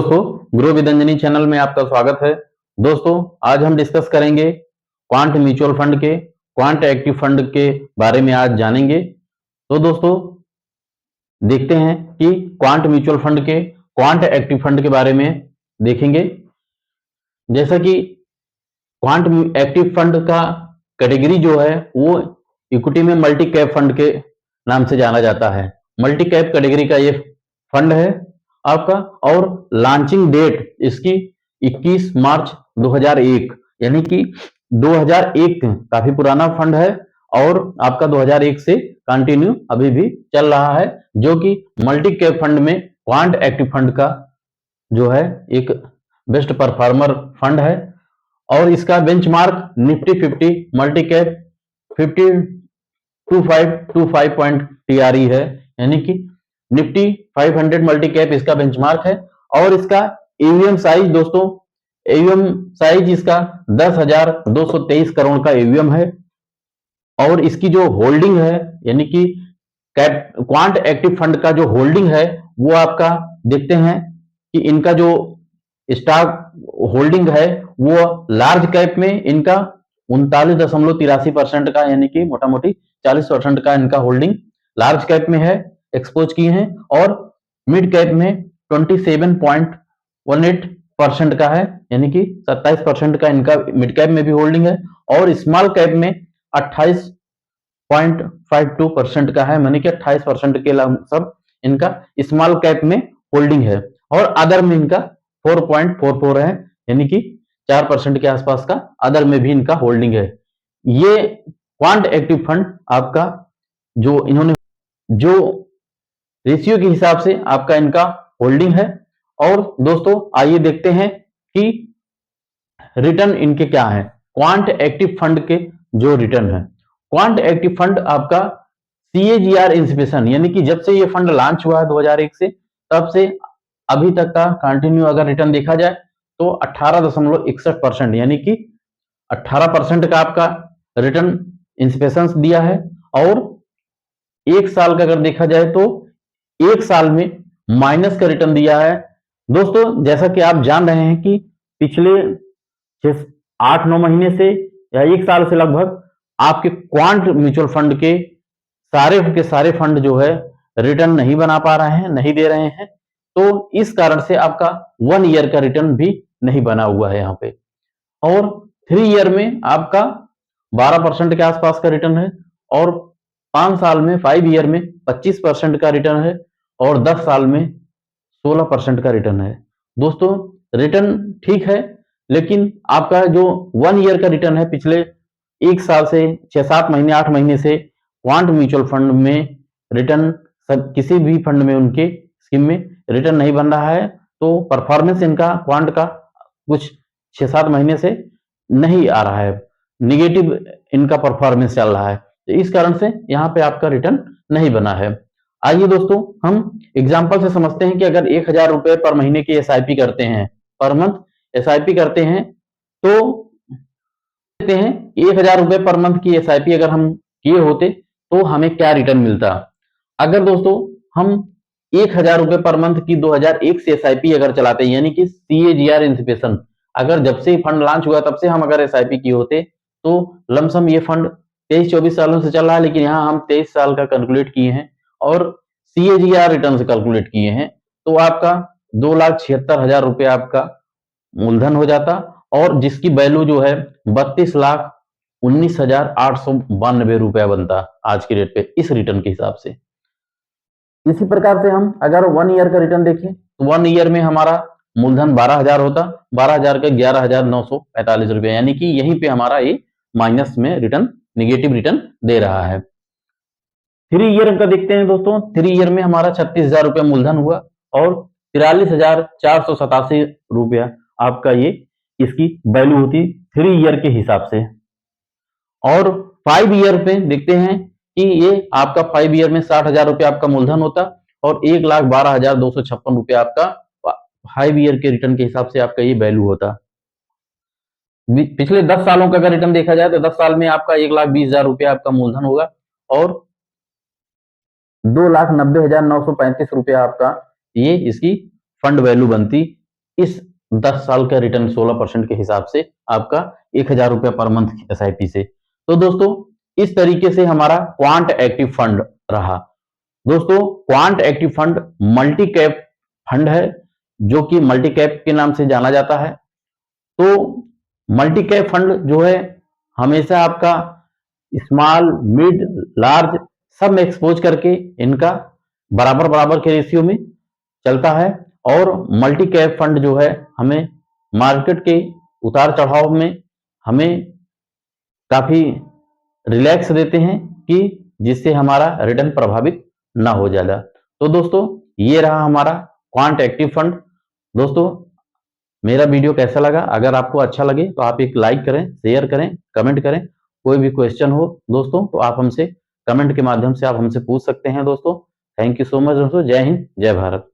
दोस्तों, grow with Anjani channel में आपका स्वागत है। दोस्तों, आज हम डिस्कस करेंगे क्वांट म्यूचुअल फंड के, क्वांट एक्टिव फंड के बारे में आज जानेंगे। तो दोस्तों, देखते हैं कि क्वांट म्यूचुअल फंड के, क्वांट एक्टिव फंड के बारे में देखेंगे। जैसा कि क्वांट एक्टिव फंड का कैटेगरी जो है वो इक्विटी में मल्टी कैप फंड के नाम से जाना जाता है। मल्टी कैप कैटेगरी का ये फंड है आपका, और लॉन्चिंग डेट इसकी 21 मार्च 2001, यानी कि 2001 काफी पुराना फंड है और आपका 2001 से कंटिन्यू अभी भी चल रहा है, जो कि मल्टी कैप फंड में क्वांट एक्टिव फंड का जो है एक बेस्ट परफॉर्मर फंड है। और इसका benchmark Nifty 50 multi cap 502525 point TRE है, यानी कि निफ्टी 500 मल्टी कैप इसका बेंचमार्क है। और इसका एवीएम साइज दोस्तों, एवीएम साइज इसका 10,223 करोड़ का एवीएम है। और इसकी जो होल्डिंग है, यानी कि क्वांट एक्टिव फंड का जो होल्डिंग है वो आपका देखते हैं कि इनका जो स्टॉक होल्डिंग है वो लार्ज कैप में इनका 39.83% का, यानी कि मोटा मोटी 40% का इनका होल्डिंग लार्ज कैप में है, एक्सपोज किए हैं। और मिड कैप में 27.18% का है, यानी कि 27% का इनका मिड कैप में भी होल्डिंग है। और स्मॉल कैप में 28.52% का है, यानी कि 28% के सब इनका स्मॉल कैप में होल्डिंग है। और अदर में इनका 4.44 है, यानी कि 4% के आसपास का अदर में भी इनका होल्डिंग है। ये क्वांट एक्टिव फंड आपका जो इन्होंने जो रेशियो के हिसाब से आपका इनका होल्डिंग है। और दोस्तों, आइए देखते हैं कि रिटर्न इनके क्या है। क्वांट एक्टिव फंड के जो रिटर्न है, क्वांट एक्टिव फंड आपका CAGR इंस्पिरेशन, यानी कि जब से ये फंड लॉन्च हुआ है 2001 से, तब से अभी तक का कंटिन्यू अगर रिटर्न देखा जाए तो 18.61%, यानी कि 18% का आपका रिटर्न इंस्पिरेशन दिया है। और एक साल का अगर देखा जाए तो एक साल में माइनस का रिटर्न दिया है। दोस्तों, जैसा कि आप जान रहे हैं कि पिछले 8-9 महीने से या एक साल से लगभग आपके क्वांट म्यूचुअल फंड के सारे फंड जो है रिटर्न नहीं बना पा रहे हैं, नहीं दे रहे हैं। तो इस कारण से आपका 1 ईयर का रिटर्न भी नहीं बना हुआ है यहाँ पे। और 3 ईयर में आपका 12% के आसपास का रिटर्न है। और 5 साल में 5 ईयर में 25% का रिटर्न है। और 10 साल में 16% का रिटर्न है। दोस्तों, रिटर्न ठीक है, लेकिन आपका जो 1 ईयर का रिटर्न है पिछले एक साल से 6-7 महीने 8 महीने से क्वांट म्यूचुअल फंड में रिटर्न किसी भी फंड में उनके स्कीम में रिटर्न नहीं बन रहा है। तो परफॉर्मेंस इनका क्वांट का कुछ 6-7 महीने से नहीं आ रहा है, निगेटिव इनका परफॉर्मेंस चल रहा है। तो इस कारण से यहाँ पे आपका रिटर्न नहीं बना है। आइए दोस्तों, हम एग्जांपल से समझते हैं कि अगर 1,000 रुपए पर महीने की SIP करते हैं, पर मंथ SIP करते हैं, तो देखते हैं 1,000 रुपए पर मंथ की SIP अगर हम किए होते तो हमें क्या रिटर्न मिलता। अगर दोस्तों हम 1,000 रुपए पर मंथ की 2001 से SIP अगर चलाते हैं, यानी कि CAGR इंस्पिरेशन, अगर जब से फंड लॉन्च हुआ तब से हम अगर SIP किए होते तो लमसम ये फंड 23-24 सालों से चल रहा है, लेकिन यहाँ हम 23 साल का कैलकुलेट किए हैं और CAGR रिटर्न से कैलकुलेट किए हैं, तो आपका 2,76,000 रुपए आपका मूलधन हो जाता। और जिसकी वैल्यू जो है 32,19,892 रुपया बनता आज की डेट पे इस रिटर्न के हिसाब से। इसी प्रकार से हम अगर 1 ईयर का रिटर्न देखें तो 1 ईयर में हमारा मूलधन 12,000 होता, 12,000 का 11,945 रुपया, यानी कि यहीं पे हमारा ये माइनस में रिटर्न, निगेटिव रिटर्न दे रहा है। 3 ईयर का देखते हैं दोस्तों, 3 ईयर में हमारा 36,000 रुपया मूलधन हुआ और 43,487 रुपया आपका ये इसकी वैल्यू होती 3 ईयर के हिसाब से। और 5 ईयर पे देखते हैं कि ये आपका 5 ईयर में 60,000 रुपया आपका मूलधन होता और 1,12,256 रुपया आपका 5 ईयर के रिटर्न के हिसाब से आपका ये वैल्यू होता। पिछले 10 सालों का अगर रिटर्न देखा जाए तो 10 साल में आपका 1,20,000 रुपया आपका मूलधन होगा और 2,90,935 रुपया आपका ये इसकी फंड वैल्यू बनती इस 10 साल का रिटर्न 16% के हिसाब से आपका 1000 रुपया पर मंथ एसआईपी से। तो दोस्तों इस तरीके से हमारा क्वांट एक्टिव फंड रहा। दोस्तों quant active fund multi cap fund है, जो कि मल्टी कैप के नाम से जाना जाता है। तो मल्टी कैप फंड जो है हमेशा आपका स्मॉल, मिड, लार्ज सब में एक्सपोज करके इनका बराबर बराबर के रेशियो में चलता है। और मल्टी कैप फंड जो है हमें मार्केट के उतार चढ़ाव में हमें काफी रिलैक्स देते हैं कि जिससे हमारा रिटर्न प्रभावित ना हो ज्यादा। तो दोस्तों ये रहा हमारा क्वांट एक्टिव फंड। दोस्तों मेरा वीडियो कैसा लगा? अगर आपको अच्छा लगे तो आप एक लाइक करें, शेयर करें, कमेंट करें। कोई भी क्वेश्चन हो दोस्तों तो आप हमसे कमेंट के माध्यम से आप हमसे पूछ सकते हैं दोस्तों। थैंक यू सो मच दोस्तों। जय हिंद, जय भारत।